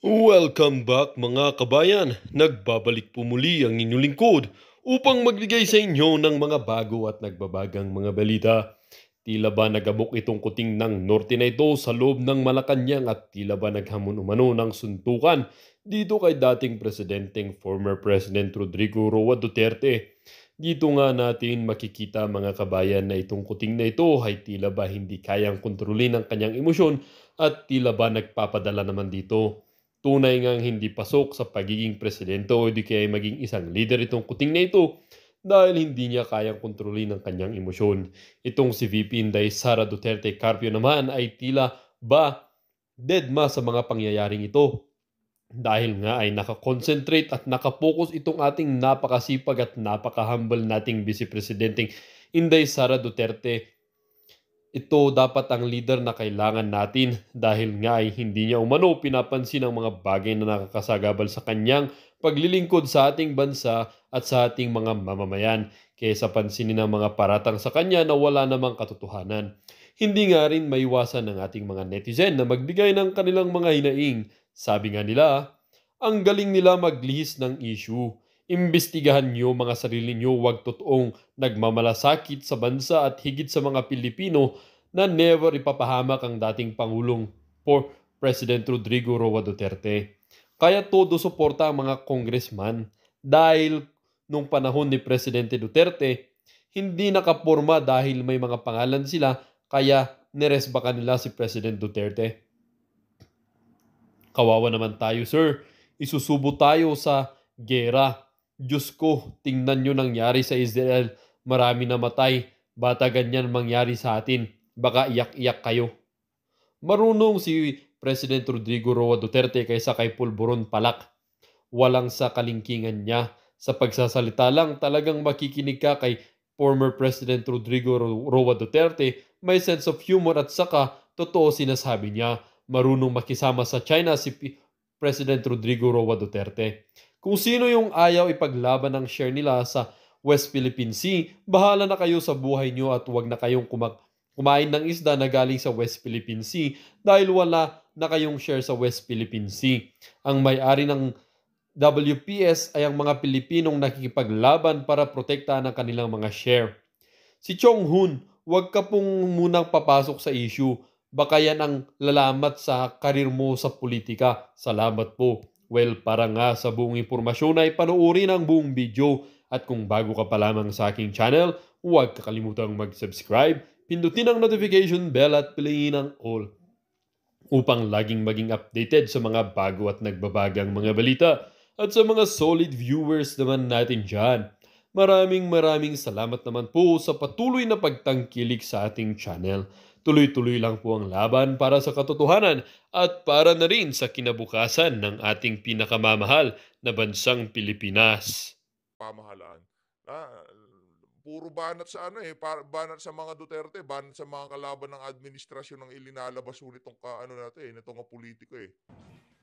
Welcome back mga kabayan! Nagbabalik po muli ang inyong lingkod upang magbigay sa inyo ng mga bago at nagbabagang mga balita. Tila ba nagabok itong kuting ng norte na ito sa loob ng Malacanang at tila ba naghamon umano ng suntukan dito kay dating presidenteng former President Rodrigo Roa Duterte. Dito nga natin makikita mga kabayan na itong kuting na ito ay tila ba hindi kayang kontrolin ang kanyang emosyon at tila ba nagpapadala naman dito. Tunay ngang hindi pasok sa pagiging presidente o di kaya maging isang leader itong kuting na ito dahil hindi niya kayang kontrolin ang kanyang emosyon. Itong si VP Inday Sara Duterte Carpio naman ay tila ba deadma sa mga pangyayaring ito dahil nga ay nakakonsentrate at nakapokus itong ating napakasipag at napaka-humble nating Vice Presidenteng Inday Sara Duterte. Ito dapat ang leader na kailangan natin dahil nga ay hindi niya umano pinapansin ang mga bagay na nakakasagabal sa kanyang paglilingkod sa ating bansa at sa ating mga mamamayan kaysa pansinin ang mga paratang sa kanya na wala namang katotohanan. Hindi nga rin maiwasan ng ating mga netizen na magbigay ng kanilang mga hinaing. Sabi nga nila, ang galing nila maglihis ng issue. Imbestigahan niyo mga sarili niyo, wag totoong nagmamalasakit sa bansa at higit sa mga Pilipino na never ipapahamak ang dating Pangulong for President Rodrigo Roa Duterte. Kaya todo suporta ang mga congressman dahil nung panahon ni Presidente Duterte, hindi nakaporma dahil may mga pangalan sila kaya niresbakan nila si President Duterte. Kawawa naman tayo, sir. Isusubo tayo sa gera. Diyos ko, tingnan nyo nangyari sa Israel. Marami na matay. Bata ganyan mangyari sa atin. Baka iyak-iyak kayo. Marunong si President Rodrigo Roa Duterte kaysa kay Pulburon Palak. Walang sa kalingkingan niya. Sa pagsasalita lang, talagang makikinig ka kay former President Rodrigo Roa Duterte. May sense of humor at saka totoo sinasabi niya. Marunong makisama sa China si President Rodrigo Roa Duterte. Kung sino yung ayaw ipaglaban ng share nila sa West Philippine Sea, bahala na kayo sa buhay nyo at huwag na kayong kumain ng isda na galing sa West Philippine Sea dahil wala na kayong share sa West Philippine Sea. Ang may-ari ng WPS ay ang mga Pilipinong nakikipaglaban para protektahan ang kanilang mga share. Si Chong Hun, huwag ka pong munang papasok sa issue. Baka yan ang lalamat sa karir mo sa politika. Salamat po. Well, para nga sa buong impormasyon ay panoorin ang buong video. At kung bago ka pa lamang sa aking channel, huwag kakalimutang mag-subscribe, pindutin ang notification bell at piliin ang all upang laging maging updated sa mga bago at nagbabagang mga balita at sa mga solid viewers naman natin dyan. Maraming salamat naman po sa patuloy na pagtangkilik sa ating channel. Tuloy-tuloy lang po ang laban para sa katotohanan at para na rin sa kinabukasan ng ating pinakamamahal na bansang Pilipinas. Pamahalaan. Ah, puro banat sa banat sa mga Duterte, banat sa mga kalaban ng administrasyon ng ilinalabas ulit tong ano na 'to nitong mga politiko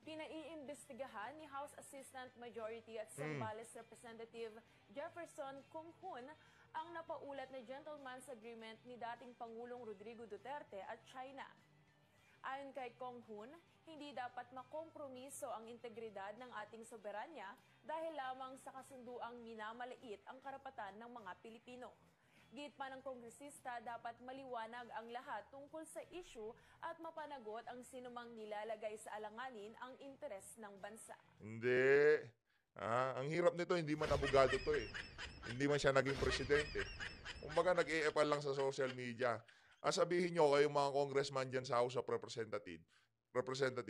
Pinaiimbestigahan ni House Assistant Majority at Zambales Representative Jefferson Kunghun ang napaulat na gentleman's agreement ni dating Pangulong Rodrigo Duterte at China. Ayon kay Kunghun, hindi dapat makompromiso ang integridad ng ating soberanya dahil lamang sa kasunduang minamaliit ang karapatan ng mga Pilipino. Git pa ng kongresista, dapat maliwanag ang lahat tungkol sa issue at mapanagot ang sinumang nilalagay sa alanganin ang interes ng bansa. Hindi. Ang hirap nito, hindi man abogado to Hindi man siya naging presidente. Kumbaga nag-e-epal lang sa social media. Sabihin nyo kayong mga congressman dyan sa House of Representative,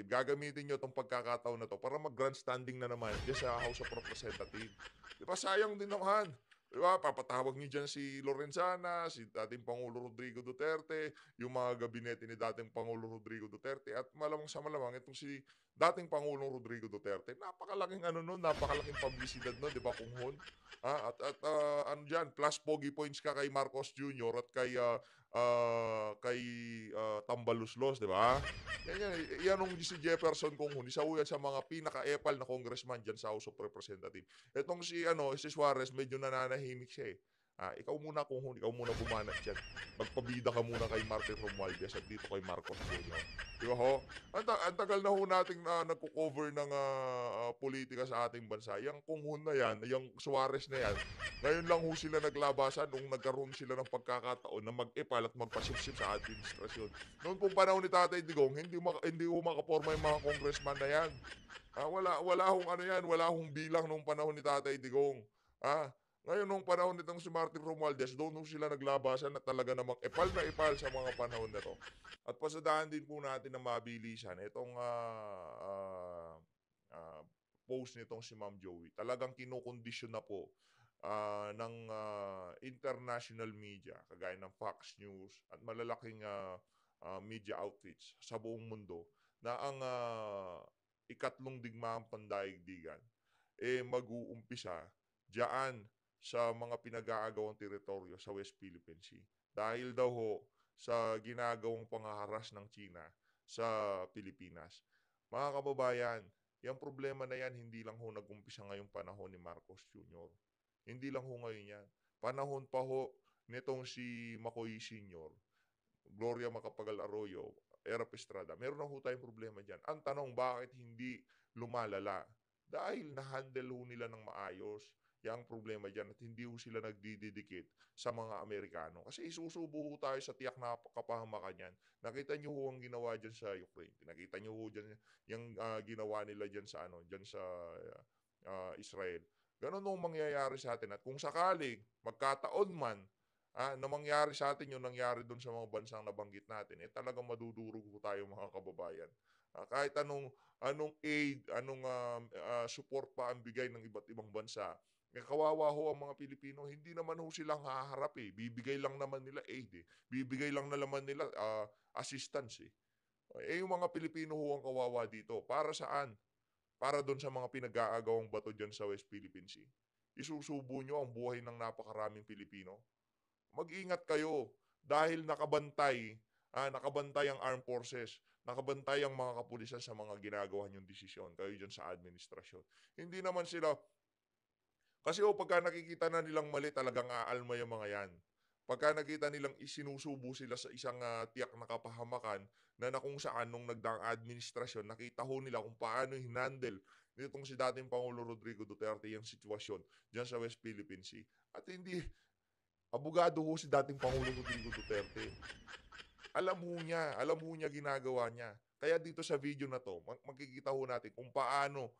gagamitin nyo itong pagkakataon na to para mag-grandstanding na naman dyan sa House of Representative. Di ba, sayang din naman. Di ba, papatawag nyo dyan si Lorenzana, si dating Pangulo Rodrigo Duterte, yung mga gabinete ni dating Pangulo Rodrigo Duterte, at malamang sa malamang itong si dating Pangulong Rodrigo Duterte. Napakalaking napakalaking publicidad no, di ba, Kunghon? Ano dyan, plus pogi points ka kay Marcos Jr. at kay Tambaluslos, di ba? Yan yung si Jefferson Kunghun, isa yan sa mga pinaka-epal na congressman dyan sa House of Representatives. Itong si Suarez, medyo nananahimik siya Ikaw muna kung ikaw muna bumanat diyan. Magpabida ka muna kay Martin Romualdez at dito kay Marcos Jr. Di ba ho? Ang tagal na ho nating nagko-cover ng politika sa ating bansa. Yang Kung-hun na yan, yung Suarez na yan, ngayon lang ho sila naglabasan nung nagkaroon sila ng pagkakataon na mag-epal at magpasipsip sa administrasyon. Noon pong panahon ni Tatay Digong, hindi ho makaporma yung mga congressman na yan. Wala hong ano yan, wala hong bilang nung panahon ni Tatay Digong. Ngayon nung panahon nitong si Martin Romualdez, doon ho sila naglabasan at talaga namang epal na epal sa mga panahon na to. At pasadahan din po natin na mabilisan itong post nitong si Ma'am Joey. Talagang kinokondisyon na po ng international media, kagaya ng Fox News at malalaking media outfits sa buong mundo na ang ikatlong digmaang pandaigdigan mag-uumpisa diyan sa mga pinag-aagawang teritoryo sa West Philippine Sea. Dahil daw ho sa ginagawang pangaharas ng China sa Pilipinas. Mga kababayan, yung problema na yan hindi lang ho nag-umpisa ngayong panahon ni Marcos Jr. Hindi lang ho ngayon yan. Panahon pa ho nitong si Macoy Sr., Gloria Macapagal Arroyo, Erap Estrada. Meron na ho tayong problema dyan. Ang tanong, bakit hindi lumalala? Dahil na-handle ho nila ng maayos yung problema dyan at hindi ho sila nagdididikit sa mga Amerikano. Kasi isusubo ho tayo sa tiyak na kapahamakan yan. Nakita nyo ho ang ginawa dyan sa Ukraine. Nakita nyo ho dyan yung ginawa nila dyan sa, dyan sa Israel. Ganon ho mangyayari sa atin. At kung sakaling magkataon man na mangyari sa atin yung nangyari doon sa mga bansang nabanggit natin, talagang madudurog ho tayo mga kababayan. Kahit anong aid, anong support pa ang bigay ng iba't ibang bansa, kawawa ho ang mga Pilipino, hindi naman ho silang haharap bibigay lang naman nila aid bibigay lang naman nila assistance yung mga Pilipino ho ang kawawa dito. Para saan? Para doon sa mga pinag-aagawang bato dyan sa West Philippine Sea. Isusubo nyo ang buhay ng napakaraming Pilipino. Mag-ingat kayo dahil nakabantay ang armed forces, nakabantay ang mga kapulisan sa mga ginagawa niyong desisyon, kayo dyan sa administrasyon. Hindi naman sila, kasi pagka nakikita na nilang mali, talagang aalma yung mga yan. Pagka nakita nilang isinusubo sila sa isang tiyak na kapahamakan na kung saan nung nagdaang administrasyon, nakita ho nila kung paano hinandle nitong si dating Pangulo Rodrigo Duterte yung sitwasyon dyan sa West Philippine Sea. At hindi, abogado ho si dating Pangulo Rodrigo Duterte. Alam ho niya ginagawa niya. Kaya dito sa video na to, makikita ho natin kung paano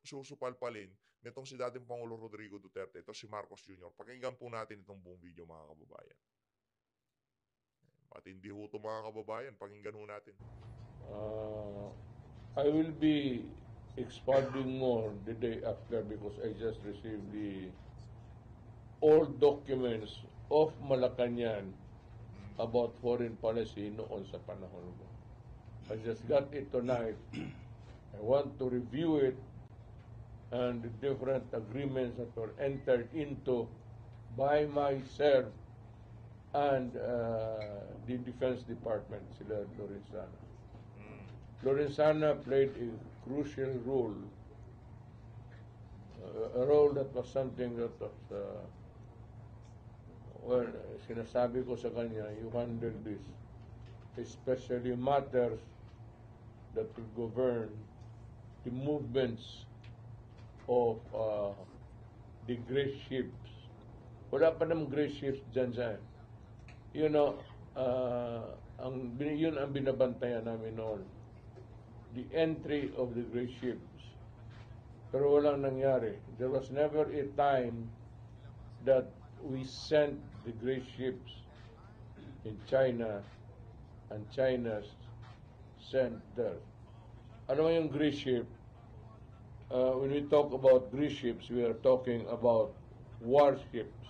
susupalpalin nitong si dating Pangulo Rodrigo Duterte, ito si Marcos Jr. Pakinggan po natin itong buong video mga kababayan. Matindi ho ito mga kababayan, pakinggan ho natin. I will be expounding more the day after because I just received the old documents of Malacanang about foreign policy noon sa panahon ko. I just got it tonight. I want to review it and the different agreements that were entered into by myself and the Defense Department, sila Lorenzana. Lorenzana played a crucial role, a role that was something that was, sinasabi ko sa kanya, you handle this, especially matters that will govern the movements of the gray ships. Wala pa namang gray ships dyan sa, yun ang binabantayan namin noon, the entry of the gray ships. Pero walang nangyari. There was never a time that we sent the gray ships in China and China sent there. Ano yung gray ship? When we talk about gray ships, we are talking about warships.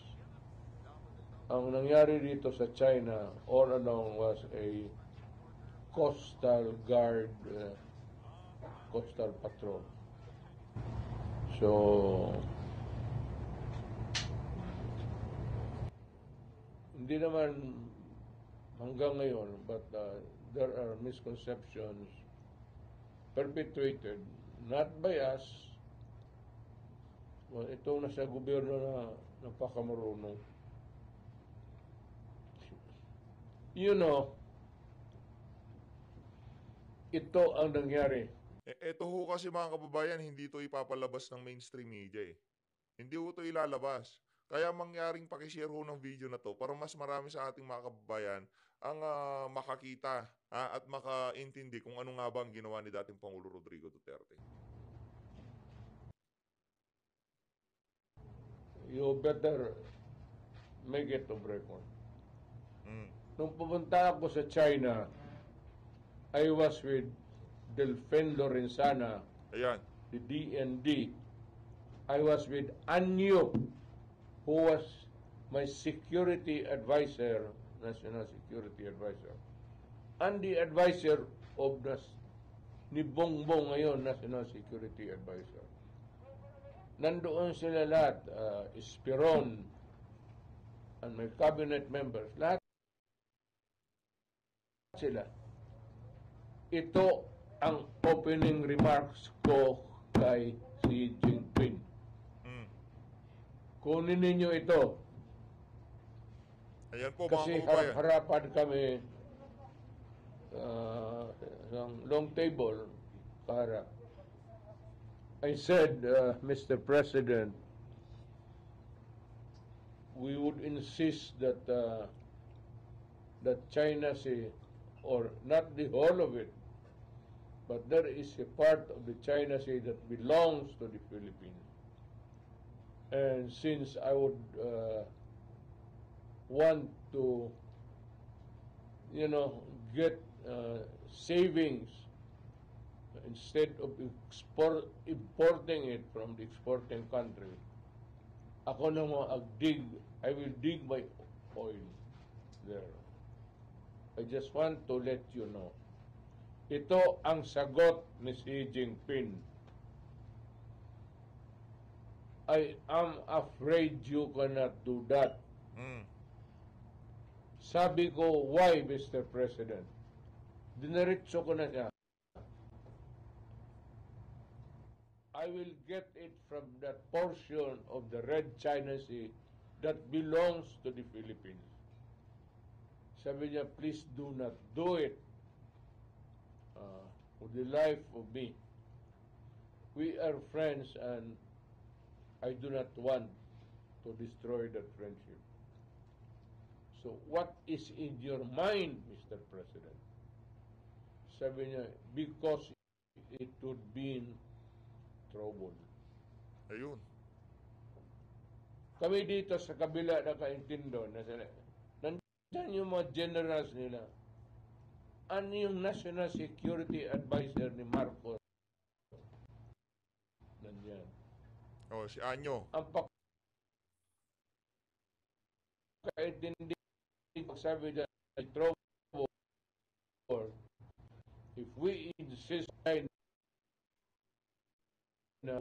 Ang nangyari dito sa China all along was a coastal guard, coastal patrol. So, hindi naman hanggang ngayon, but there are misconceptions perpetuated not by us. Well, itong nasa gobyerno na Napakamarunong. You know, ito ang nangyari. Eto ho kasi mga kababayan, hindi ito ipapalabas ng mainstream media eh. Hindi ho ito ilalabas. Kaya mangyaring pakishare ho ng video na to para mas marami sa ating mga kababayan ang makakita at makaintindi kung ano nga ba ang ginawa ni dating Pangulo Rodrigo Duterte. You better make it of record. Mm. Nung pumunta ako sa China, I was with Delfin Lorenzana, Ayan. the DND. I was with Anyo, who was my security advisor, national security advisor, and the advisor of ni Bongbong ngayon, national security advisor. Nandoon sila lahat, Esperon, and my cabinet members, lahat sila. Ito ang opening remarks ko kay Xi Jinping. Mm. Kunin ninyo ito. Ayan po mga Kasi kababayan. harapan kami ng long table para I said, Mr. President, we would insist that that China Sea, or not the whole of it, but there is a part of the China Sea that belongs to the Philippines. And since I would want to, get savings instead of importing it from the exporting country, ako naman I will dig my oil there. I just want to let you know. Ito ang sagot ni Xi Jinping. I am afraid you cannot do that. Mm. Sabi ko, why, Mr. President? Diniretso ko na siya. I will get it from that portion of the Red China Sea that belongs to the Philippines. Sabi niya, please do not do it for the life of me. We are friends and I do not want to destroy that friendship. So what is in your mind, Mr. President? Sabi niya, because it would be in trouble. Ayun. Kami dito sa kabila nakaintindo na sila. Nandyan yung mga generals nila. Ano yung National Security Advisor ni Marcos? Nandyan. Oh, si Anyo. Ang pagkaintindi, sabi niya, trouble, if we insist na,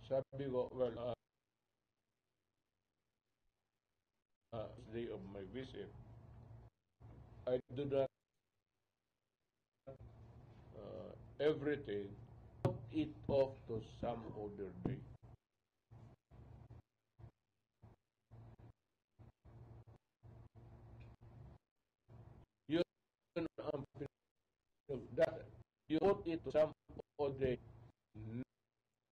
sabi ko, well, day of my visit, I do not everything, put it off to some other day. Yun ang that you put it to some other day.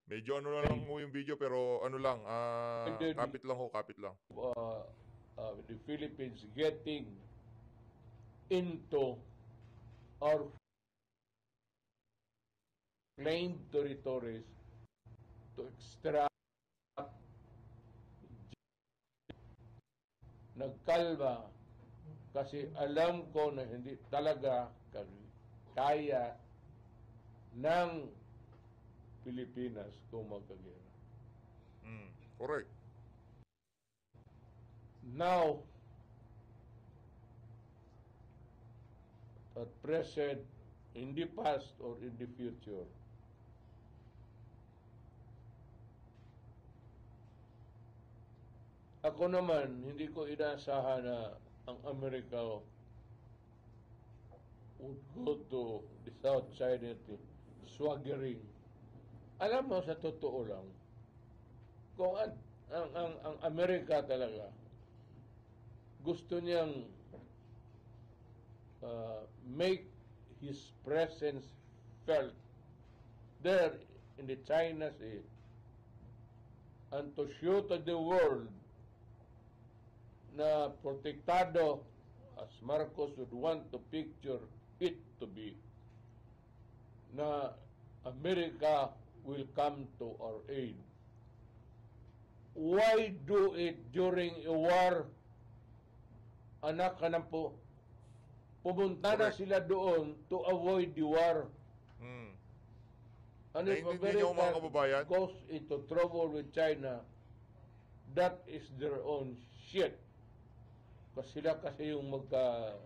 Medyo ano na lang mo yung video pero ano lang, kapit lang ho, kapit lang. The Philippines getting into our claimed territories to extract, nagkalma kasi alam ko na hindi talaga kaya ng Pilipinas kung magkagera. Correct. Now, at present, in the past or in the future, ako naman, hindi ko inaasahan na ang Amerika would go to the South China Sea swaggering. Alam mo, sa totoo lang, kung ang Amerika talaga gusto niyang make his presence felt there in the China Sea and to show to the world na protektado as Marcos would want to picture it to be, na America will come to our aid. Why do it during a war? Anak ka na po. Pumunta na Correct. sila doon to avoid the war. Mm. And if Naiintindihan niyo, mga kababayan? America goes into trouble with China, that is their own shit. Kasi sila kasi yung magka-rebel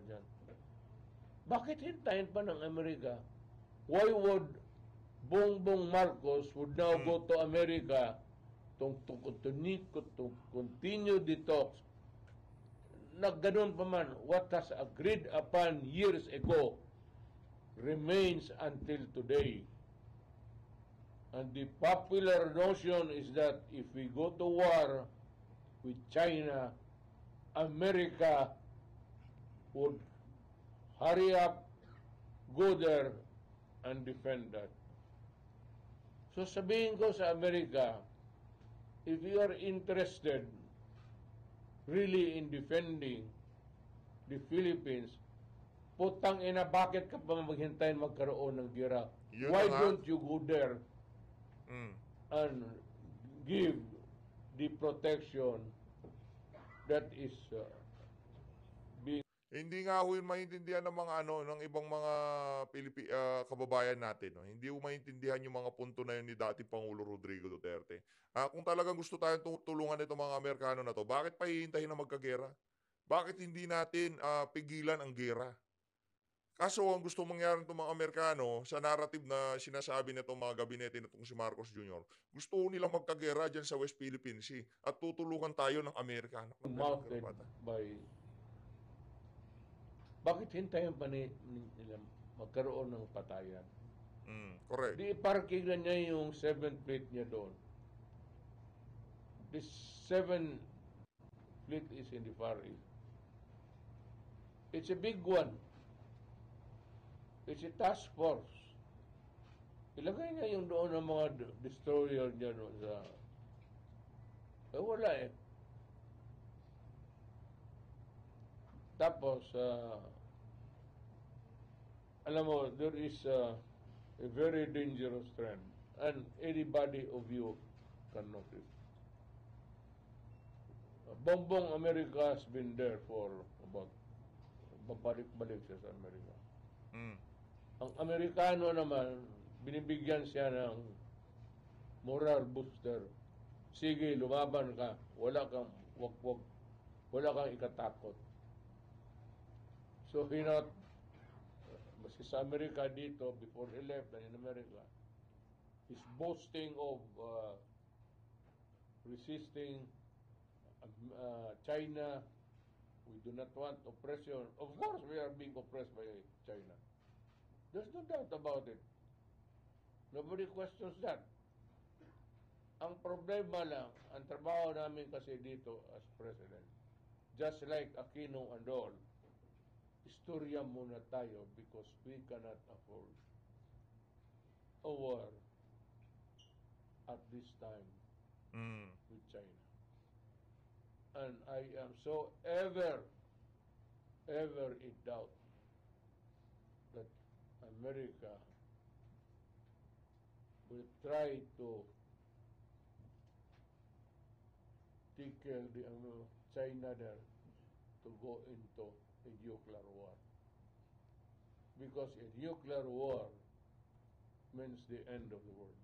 dyan. Bakit hintayin pa ng Amerika? Why would Bongbong Marcos would now go to America to continue the talks? Nagganon pa man, what has agreed upon years ago remains until today. And the popular notion is that if we go to war with China, America would hurry up, go there, and defend that. So sabihin ko sa Amerika, if you are interested really in defending the Philippines, putang ina, bakit ka pa maghintayin magkaroon ng gira? Yun Why na nga. don't you go there and give the protection that is being... Hindi nga ho yun maintindihan ng mga ng ibang mga kababayan natin. No? Hindi ho maintindihan yung mga punto na yun ni dating Pangulo Rodrigo Duterte. Kung talagang gusto tayong tulungan itong mga Amerikano na to, bakit pa hihintayin na magkagera? Bakit hindi natin pigilan ang gera? Kaso ang gusto mangyari ng mga Amerikano sa narrative na sinasabi nitong mga gabinete nitong si Marcos Jr., gusto nilang magkagera dyan sa West Philippine Sea at tutulungan tayo ng Amerikano. mounted by... Bakit hintayin pa nila magkaroon ng patayan? Correct. Di parking na niya yung 7th fleet niya doon. The 7th fleet is in the Far East. It's a big one. It's a task force. Ilagay niya yung doon ng mga destroyer niya doon sa... wala eh. Tapos, alam mo, there is a very dangerous trend and anybody of you can notice. Bongbong America has been there for about babalik-balik siya sa Amerika. Ang Amerikano naman, binibigyan siya ng moral booster. Sige, lumaban ka. Wala kang wag, wala kang ikatakot. So he not, basta sa Amerika dito, before he left in America, he's boasting of resisting China. We do not want oppression. Of course, we are being oppressed by China. There's no doubt about it. Nobody questions that. Ang problema lang, ang trabaho namin kasi dito as president, just like Aquino and all, istorya muna tayo because we cannot afford a war at this time with China. And I am so ever in doubt that America will try to tickle the China there to go into a nuclear war. Because a nuclear war means the end of the world.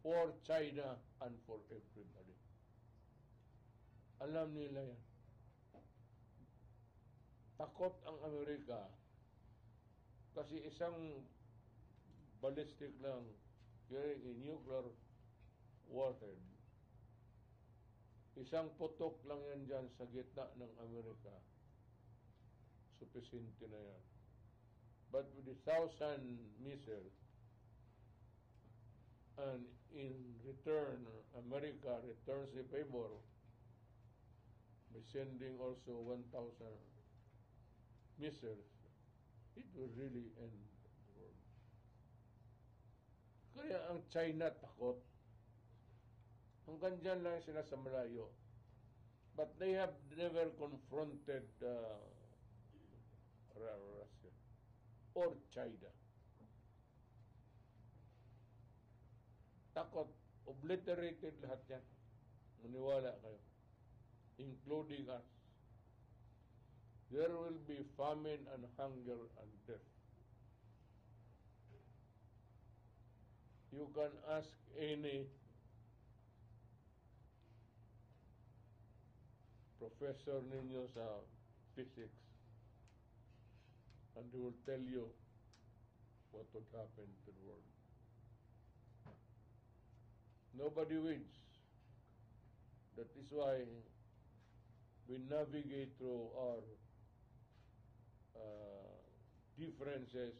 For China and for everybody. Alam nila yan. Takot ang Amerika kasi isang ballistic lang carrying a nuclear warhead. Isang putok lang yan dyan sa gitna ng Amerika. Sufficiente na yan. But with the 1,000 missiles, and in return, America returns the favor by sending also 1,000 missiles, it will really end the world. Kaya ang China takot. Hanggang dyan lang sila sa malayo. But they have never confronted Russia or China. Takot. Obliterated lahat yan. Maniwala kayo. Including us. There will be famine and hunger and death. You can ask any professor ninyo sa physics and he will tell you what would happen to the world. Nobody wins. That is why we navigate through our differences,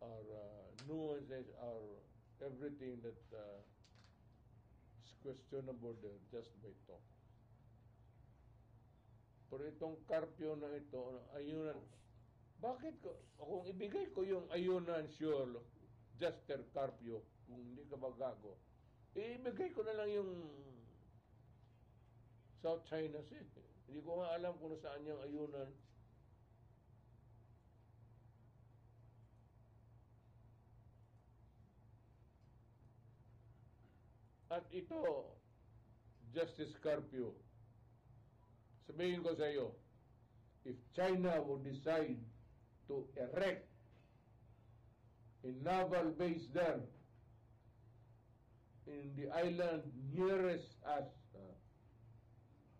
our nuances, our everything that is questionable there just by talk. Pero itong Carpio na ito, ayunan, bakit ko, kung ibigay ko yung ayunan sure, Juster Carpio, kung hindi ka magago, ibigay ko na lang yung South China Sea. Hindi ko nga alam kung saan yung ayunan. At ito, Justice Carpio, sabihin ko sa iyo, if China would decide to erect a naval base there in the island nearest us,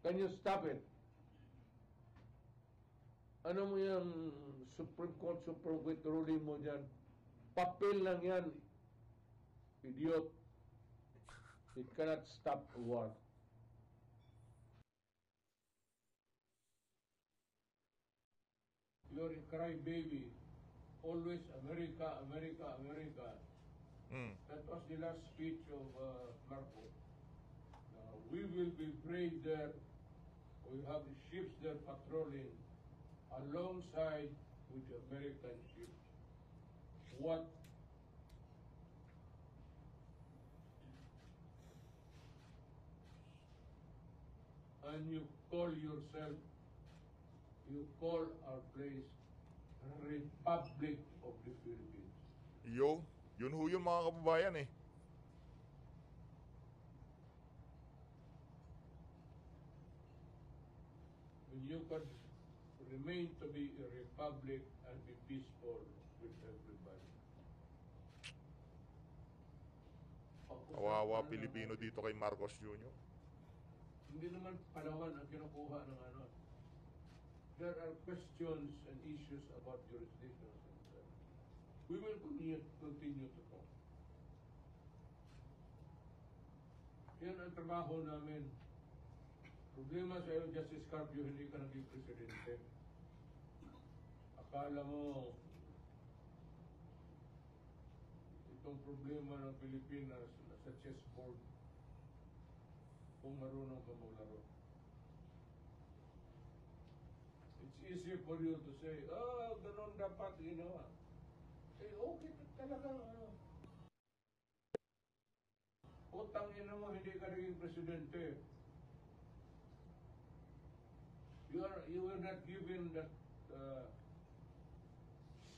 can you stop it? Ano mo yung Supreme Court ruling mo dyan? Papel lang yan, idiot. It cannot stop a war. You're a crybaby. Always America, America, America. That was the last speech of Marco. We will be brave there. We have the ships there patrolling alongside with the American ships. What? And you call yourself, you call our place Republic of the Philippines. Yun ho yung mga kababayan eh. When you can remain to be a republic and be peaceful with everybody. Kawawa Pilipino dito kay Marcos Jr. Hindi naman Palawan ang kinukuha ng ano. There are questions and issues about jurisdictions. We will continue to talk. Yan ang trabaho namin. Problema sa iyo, Justice Carpio, hindi ka naging presidente. Akala mo itong problema ng Pilipinas sa chessboard kung marunong ka maglaro. It's easy for you to say, oh, ganun dapat ginawa. Eh, okay talaga. Utang ina mo, hindi ka naging presidente. You were not given that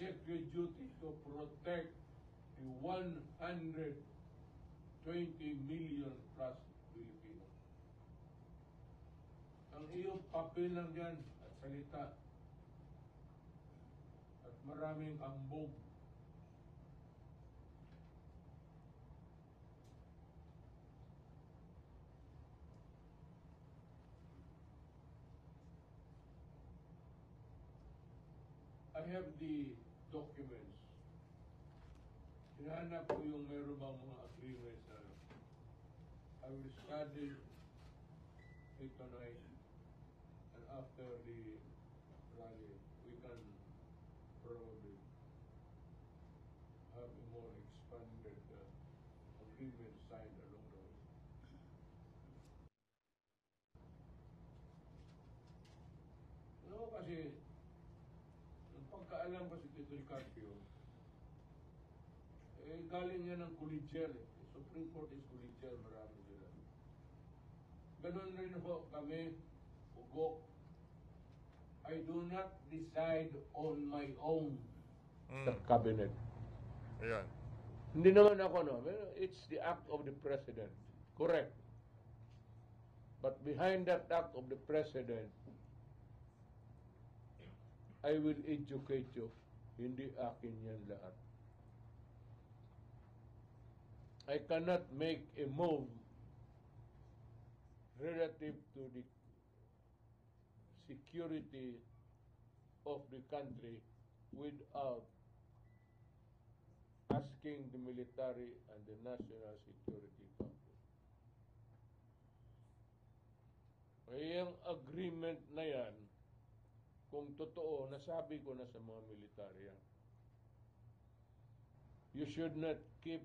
sacred duty to protect the 120 million plus Filipinos. Ang iyong papel lang dyan at salita at maraming ambog. I have the documents. Hinahanap ko yung meron bang mga agreements na I will study it tonight and after the rally we can probably have a more expanded even signed along the way. Ano kasi, ang pagkaalam ko si Tito Carpio, galing yan ng collegial eh. Supreme Court is collegial, marami sila. Ganun rin ho kami, ugok. I do not decide on my own. The cabinet. Ayan. Hindi naman ako, no. It's the act of the president. Correct. But behind that act of the president, I will educate you. Hindi akin yan lahat. I cannot make a move relative to the security of the country without asking the military and the National Security Council. Yung agreement na yan, kung totoo, nasabi ko na sa mga military yan. You should not keep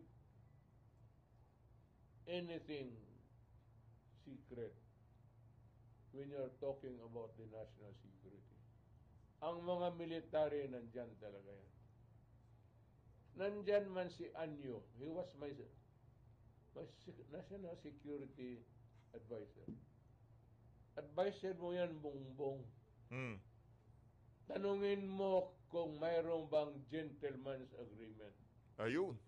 anything secret when you're talking about the national security. Ang mga military nandyan talaga yan. Nandyan man si Anyo, he was my national security advisor. Advisor mo yan, Bongbong. Tanungin mo kung mayroong bang gentleman's agreement. Ayun.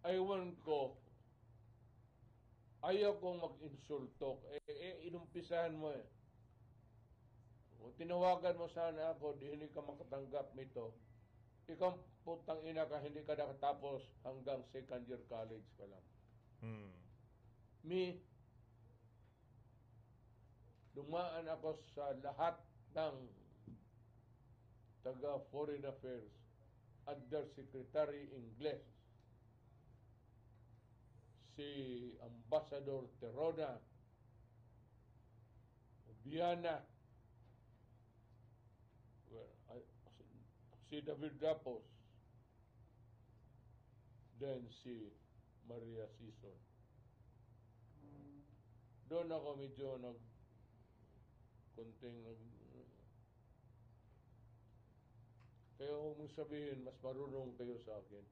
Aywan ko, ayaw kong mag-insulto. Inumpisahan mo eh. Kung tinawagan mo sana ako, di hindi ka makatanggap nito. Ikaw putang ina ka, hindi ka nakatapos hanggang second year college ka lang. Me, dumaan ako sa lahat ng taga Foreign Affairs, Undersecretary Ingles, si Ambassador Terona, Viana, si David Rapos, then si Maria Sison. Doon ako medyo kaya huwag mong sabihin, mas marunong kayo sa akin.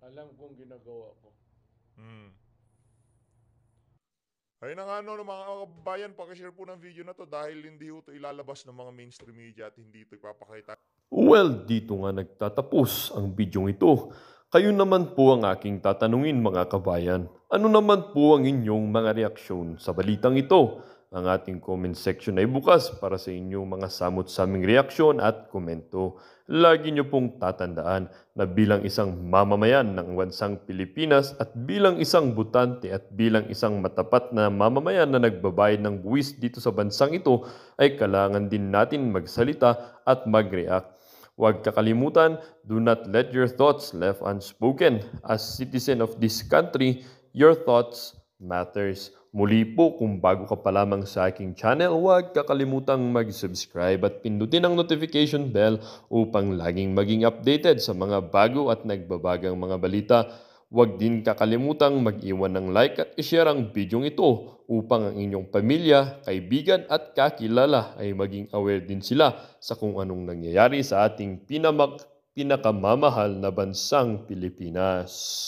Alam kong ginagawa ko. Ayun na nga mga kababayan, pakishare po ng video na to dahil hindi ito ilalabas ng mga mainstream media at hindi ito ipapakita. Well, dito nga nagtatapos ang bidyong ito. Kayo naman po ang aking tatanungin mga kabayan. Ano naman po ang inyong mga reaksyon sa balitang ito? Ang ating comment section ay bukas para sa inyong mga samot-saming reaksyon at komento. Lagi niyo pong tatandaan na bilang isang mamamayan ng bansang Pilipinas at bilang isang butante at bilang isang matapat na mamamayan na nagbabayad ng buwis dito sa bansang ito ay kailangan din natin magsalita at mag-react. Huwag kakalimutan, do not let your thoughts left unspoken. As citizen of this country, your thoughts matters. Muli po, kung bago ka pa lamang sa aking channel, huwag kakalimutang mag-subscribe at pindutin ang notification bell upang laging maging updated sa mga bago at nagbabagang mga balita. Huwag din kakalimutang mag-iwan ng like at i-share ang bidyong ito upang ang inyong pamilya, kaibigan at kakilala ay maging aware din sila sa kung anong nangyayari sa ating pinakamamahal na bansang Pilipinas.